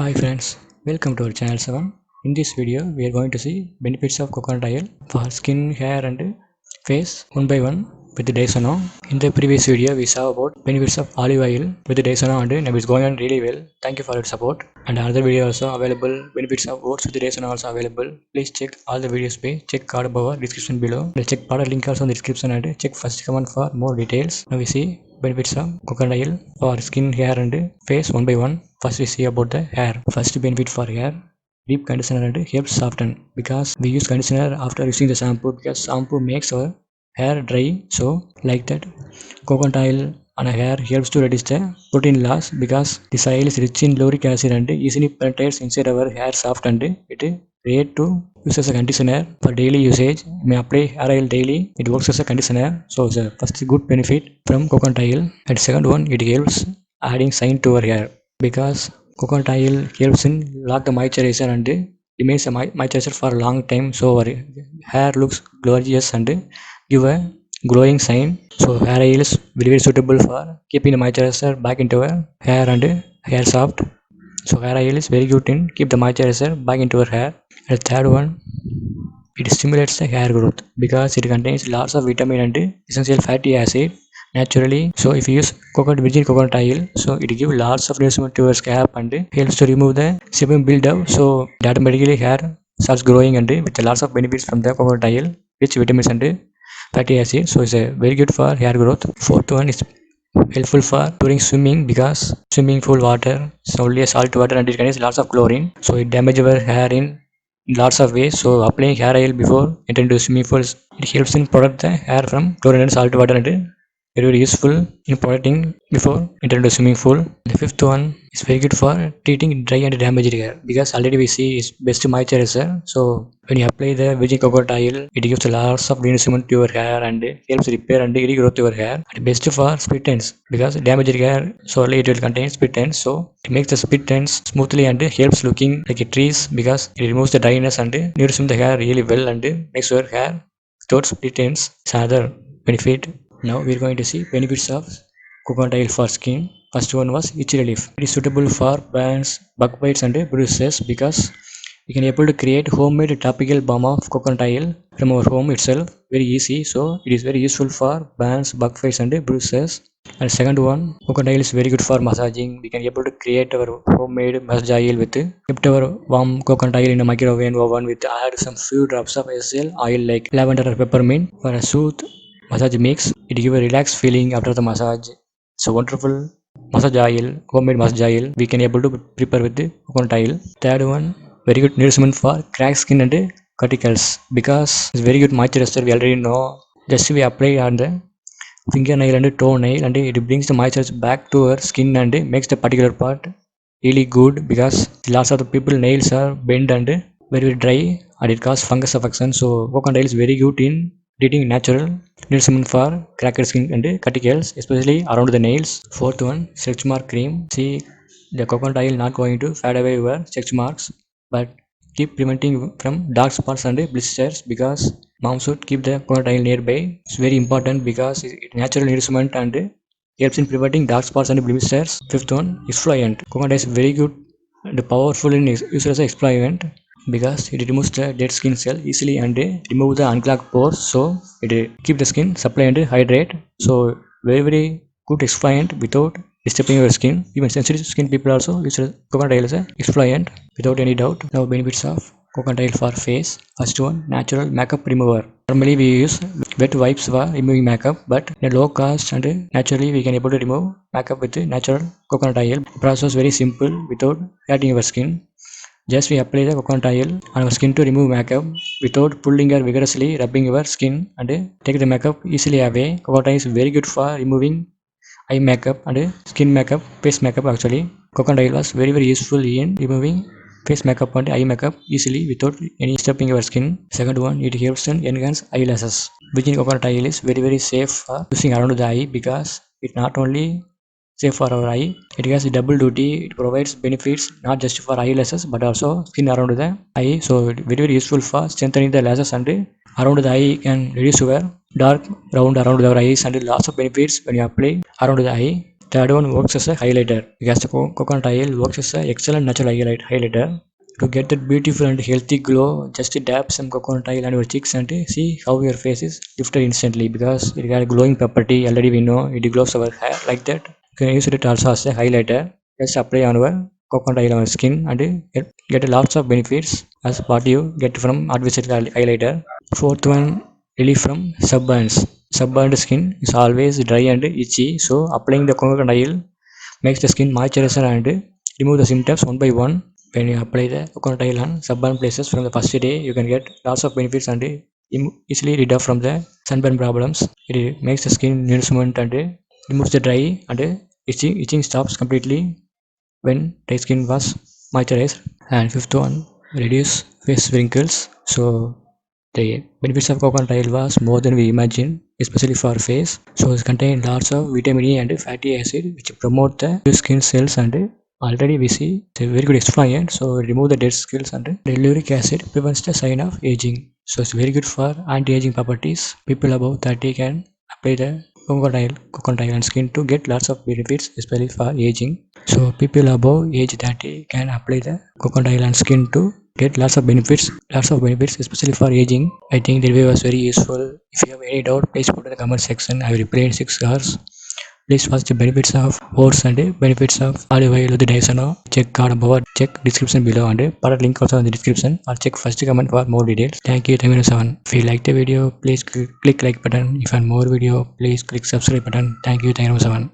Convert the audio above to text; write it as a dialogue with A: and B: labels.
A: Hi friends, welcome to our channel 7. In this video, we are going to see benefits of coconut oil for skin, hair and face one by one with Daisono. In the previous video, we saw about benefits of olive oil with Daisono and now it's going on really well. Thank you for your support. And another video also available, benefits of oats with Daisono also available. Please check all the videos by check card above description below. Let's check product link also in the description and check first comment for more details. Now we see benefits of coconut oil for skin, hair and face one by one. First we see about the hair. First benefit for hair, deep conditioner and helps soften, because we use conditioner after using the shampoo because shampoo makes our hair dry. So like that, coconut oil on a hair helps to reduce the protein loss because this oil is rich in lauric acid and easily penetrates inside our hair soft and it is great to use as a conditioner for daily usage. You may apply hair oil daily. It works as a conditioner. So the first good benefit from coconut oil. And second one, it helps adding shine to our hair because coconut oil helps in lock the moisturizer and remains a moisturizer for a long time. So our hair looks glorious and give a glowing shine. So hair oil is very suitable for keeping the moisturizer back into our hair and hair soft. So hair oil is very good in keep the moisturizer back into our hair. And the third one, it stimulates the hair growth because it contains lots of vitamin and essential fatty acid naturally. So if you use virgin coconut oil, so it gives lots of nourishment to your scalp and helps to remove the sebum buildup. So automatically hair starts growing and with lots of benefits from the coconut oil, rich vitamins and fatty acid. So it's a very good for hair growth. Fourth one is helpful for during swimming because swimming pool water is only a salt water and it contains lots of chlorine. So it damages our hair in lots of ways. So applying hair oil before entering to swimming pools, it helps in protect the hair from chlorine and salt water and very useful in protecting before entering the swimming pool. The fifth one is very good for treating dry and damaged hair because already we see is best moisturizer. So when you apply the virgin coconut oil, it gives lots of nourishment to your hair and helps repair and regrowth your hair. And best for split ends because damaged hair solely it will contain split ends. So it makes the split ends smoothly and helps looking like a trees because it removes the dryness and nourishes the hair really well and makes your hair without split ends. It's another benefit. Now we are going to see benefits of coconut oil for skin. First one was itch relief. It is suitable for burns, bug bites and bruises because we can able to create homemade topical balm of coconut oil from our home itself very easy. So it is very useful for burns, bug bites and bruises. And second one, coconut oil is very good for massaging. We can able to create our homemade massage oil with kept our warm coconut oil in a microwave oven with add some few drops of essential oil like lavender or peppermint for a soothe massage mix. It gives a relaxed feeling after the massage. It's a wonderful massage oil, homemade massage oil we can able to prepare with the coconut oil. Third one, very good nourishment for cracked skin and cuticles because it's very good moisturizer we already know. Just we apply on the fingernail and toenail and it brings the moisture back to our skin and makes the particular part really good because lots of the people nails are bent and very dry and it causes fungus affection. So coconut oil is very good in treating natural nourishment for cracked skin and cuticles, especially around the nails. Fourth one, stretch mark cream. See, the coconut oil not going to fade away your stretch marks but keep preventing from dark spots and blisters because mom should keep the coconut oil nearby. It's very important because it natural nourishment and helps in preventing dark spots and blisters. Fifth one, exfoliant. Coconut is very good and powerful in use as an exfoliant because it removes the dead skin cell easily and remove the unclogged pores. So it keep the skin supply and hydrate. So very good exfoliant without disturbing your skin. Even sensitive skin people also use coconut oil as a exfoliant without any doubt. Now benefits of coconut oil for face. First one, natural makeup remover. Normally we use wet wipes for removing makeup, but in a low cost and naturally we can able to remove makeup with natural coconut oil. The process is very simple without hurting your skin. Just we apply the coconut oil on our skin to remove makeup without pulling or vigorously rubbing your skin and take the makeup easily away. Coconut oil is very good for removing eye makeup and skin makeup, face makeup actually. Coconut oil was very useful in removing face makeup and eye makeup easily without any disturbing your skin. Second one, it helps in enhance eyelashes. Virgin coconut oil is very safe for using around the eye because it not only safe for our eye, it has a double duty. It provides benefits not just for eyelashes but also skin around the eye. So very useful for strengthening the lashes and around the eye can reduce your dark round around our eyes and lots of benefits when you apply around the eye. Third one works as a highlighter because the coconut oil works as an excellent natural highlighter. To get that beautiful and healthy glow, just dab some coconut oil on your cheeks and see how your face is lifted instantly because it got a glowing property. Already we know it glows our hair like that. You can use it also as a highlighter. Just apply on our coconut oil on our skin and get lots of benefits as what you get from artificial highlighter. Fourth one, relief from sunburns. Sunburned skin is always dry and itchy, so applying the coconut oil makes the skin moisturizer and remove the symptoms one by one. When you apply the coconut oil on sunburn places from the first day, you can get lots of benefits and easily rid of from the sunburn problems. It makes the skin nourishment and removes the dry and itching stops completely when dry skin was moisturized. And fifth one, reduce face wrinkles. So the benefits of coconut oil was more than we imagined, especially for face. So it contains lots of vitamin E and fatty acid which promote the new skin cells and already we see it's a very good exfoliant. So remove the dead cells and hyaluronic acid prevents the sign of aging. So it's very good for anti-aging properties. People above 30 can apply the coconut oil on skin to get lots of benefits, especially for aging. So people above age 30 can apply the coconut oil on skin to get lots of benefits, especially for aging. I think the video was very useful. If you have any doubt, please put in the comment section. I will reply in 6 hours. Please watch the benefits of oats and benefits of olive oil with Dysono. Check card above, check description below and product link also in the description, or check first comment for more details. Thank you, Tamino 7. If you like the video, please click like button. If you want more video, please click subscribe button. Thank you, Tamino 7.